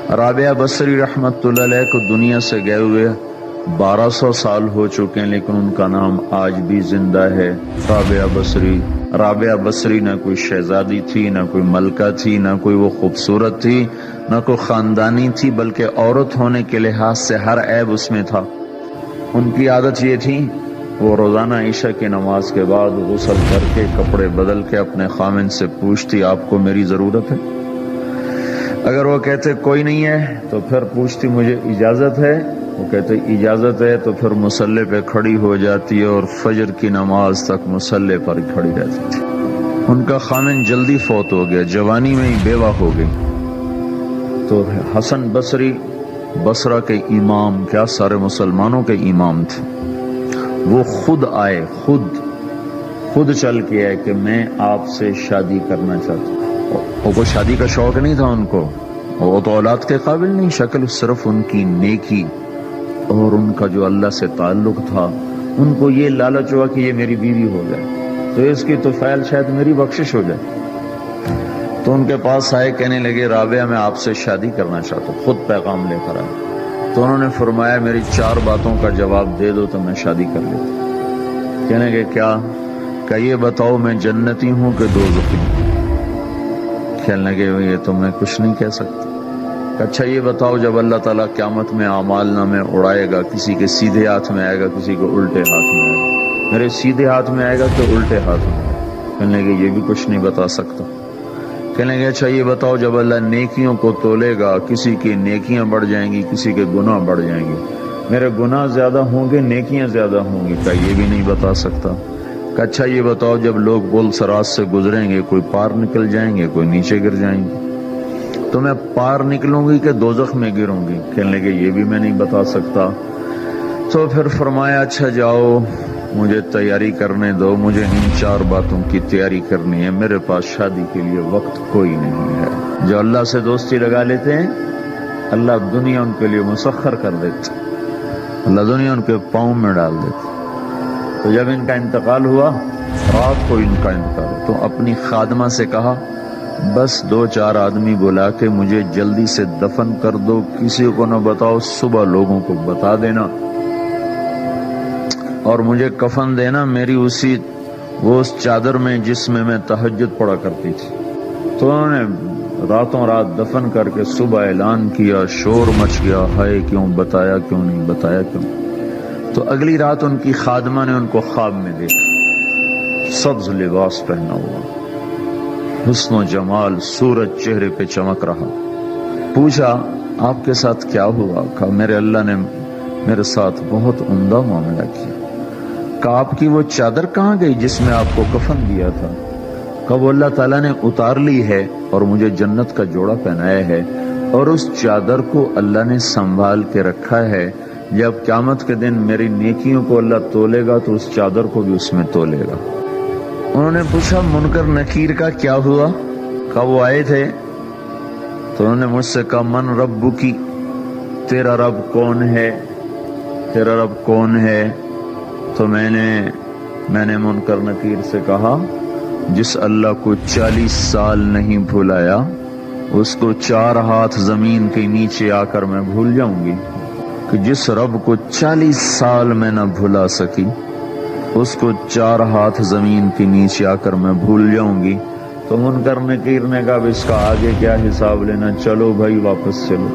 رابعہ بصری رحمت اللہ علیہ کو دنیا سے گئے ہوئے 1200 سال ہو چکے ہیں، لیکن ان کا نام آج بھی زندہ ہے، رابعہ بصری۔ رابعہ بصری نہ کوئی شہزادی تھی، نہ کوئی ملکہ تھی، نہ کوئی وہ خوبصورت تھی، نہ کوئی خاندانی تھی، بلکہ عورت ہونے کے لحاظ سے ہر عیب اس میں تھا۔ ان کی عادت یہ تھی، وہ روزانہ عشاء کی نماز کے بعد غسل کر کے کپڑے بدل کے اپنے خامن سے پوچھتی آپ کو میری ضرورت ہے؟ اگر وہ کہتے کوئی نہیں ہے تو پھر پوچھتی مجھے اجازت ہے؟ وہ کہتے اجازت ہے تو پھر مصلی پہ کھڑی ہو جاتی اور فجر کی نماز تک مصلی پر کھڑی رہتی تھی۔ ان کا خامن جلدی فوت ہو گیا، جوانی میں ہی بیوہ ہو گئی۔ تو حسن بصری بصرہ کے امام، کیا سارے مسلمانوں کے امام تھے، وہ خود آئے، خود چل کے آئے کہ میں آپ سے شادی کرنا چاہتا ہوں۔ وہ کوئی شادی کا شوق نہیں تھا ان کو، وہ تو اولاد کے قابل نہیں، شکل صرف ان کی نیکی اور ان کا جو اللہ سے تعلق تھا، ان کو یہ لالچ ہوا کہ یہ میری بیوی ہو جائے تو اس کی تو فعل شاید میری بخشش ہو جائے۔ تو ان کے پاس آئے، کہنے لگے رابعہ میں آپ سے شادی کرنا چاہتا ہوں، خود پیغام لے کر آئے۔ تو انہوں نے فرمایا میری 4 باتوں کا جواب دے دو تو میں شادی کر لیتا۔ کہنے لگے کیا؟ کہ یہ بتاؤ میں جنتی ہوں کہ دوزخی ہوں؟ کہنے لگے یہ تو میں کچھ نہیں کہہ سکتا۔ اچھا یہ بتاؤ جب اللہ تعالیٰ قیامت میں اعمال نامے اڑائے گا، کسی کے سیدھے ہاتھ میں آئے گا، کسی کو الٹے ہاتھ میں آئے گا، میرے سیدھے ہاتھ میں آئے گا کہ الٹے ہاتھ میں آئے گا؟ کہنے لگے یہ بھی کچھ نہیں بتا سکتا۔ کہنے لگے اچھا یہ بتاؤ جب اللہ نیکیوں کو تولے گا، کسی کی نیکیاں بڑھ جائیں گی، کسی کے گناہ بڑھ جائیں گے، میرے گناہ زیادہ ہوں گے نیکیاں زیادہ ہوں گی؟ کہ یہ بھی نہیں بتا سکتا۔ کہ اچھا یہ بتاؤ جب لوگ پل صراط سے گزریں گے، کوئی پار نکل جائیں گے، کوئی نیچے گر جائیں گے، تو میں پار نکلوں گی کہ دوزخ میں گروں گی؟ کہنے لگے یہ بھی میں نہیں بتا سکتا۔ تو پھر فرمایا اچھا جاؤ مجھے تیاری کرنے دو، مجھے ان 4 باتوں کی تیاری کرنی ہے، میرے پاس شادی کے لیے وقت کوئی نہیں ہے۔ جو اللہ سے دوستی لگا لیتے ہیں اللہ دنیا ان کے لیے مسخر کر دیتے، اللہ دنیا ان کے پاؤں میں ڈال دیتے۔ تو جب ان کا انتقال ہوا، رات کو ان کا انتقال ہوا، تو اپنی خادمہ سے کہا بس 2-4 آدمی بلا کے مجھے جلدی سے دفن کر دو، کسی کو نہ بتاؤ، صبح لوگوں کو بتا دینا، اور مجھے کفن دینا میری اس چادر میں جس میں میں تہجد پڑھا کرتی تھی۔ تو انہوں نے راتوں رات دفن کر کے صبح اعلان کیا، شور مچ گیا، ہائے کیوں بتایا، کیوں نہیں بتایا، کیوں؟ تو اگلی رات ان کی خادمہ نے ان کو خواب میں دیکھا، سبز لباس پہنا ہوا، حسن و جمال، سورج چہرے پہ چمک رہا۔ پوچھا آپ کے ساتھ کیا ہوا؟ کہا میرے اللہ نے میرے ساتھ بہت عمدہ معاملہ کیا۔ کہا آپ کی وہ چادر کہاں گئی جس میں آپ کو کفن دیا تھا؟ کہا وہ اللہ تعالیٰ نے اتار لی ہے اور مجھے جنت کا جوڑا پہنایا ہے، اور اس چادر کو اللہ نے سنبھال کے رکھا ہے، جب قیامت کے دن میری نیکیوں کو اللہ تولے گا تو اس چادر کو بھی اس میں تولے گا۔ انہوں نے پوچھا منکر نکیر کا کیا ہوا؟ کہا وہ آئے تھے تو انہوں نے مجھ سے کہا من ربکی، تیرا رب کون ہے، تیرا رب کون ہے؟ تو میں نے منکر نکیر سے کہا جس اللہ کو 40 سال نہیں بھلایا اس کو 4 ہاتھ زمین کے نیچے آ کر میں بھول جاؤں گی؟ کہ جس رب کو 40 سال میں نہ بھلا سکی اس کو 4 ہاتھ زمین کے نیچے آ کر میں بھول جاؤں گی؟ تو منکر نکیر نے کہا اس کا آگے کیا حساب لینا، چلو بھائی واپس چلو۔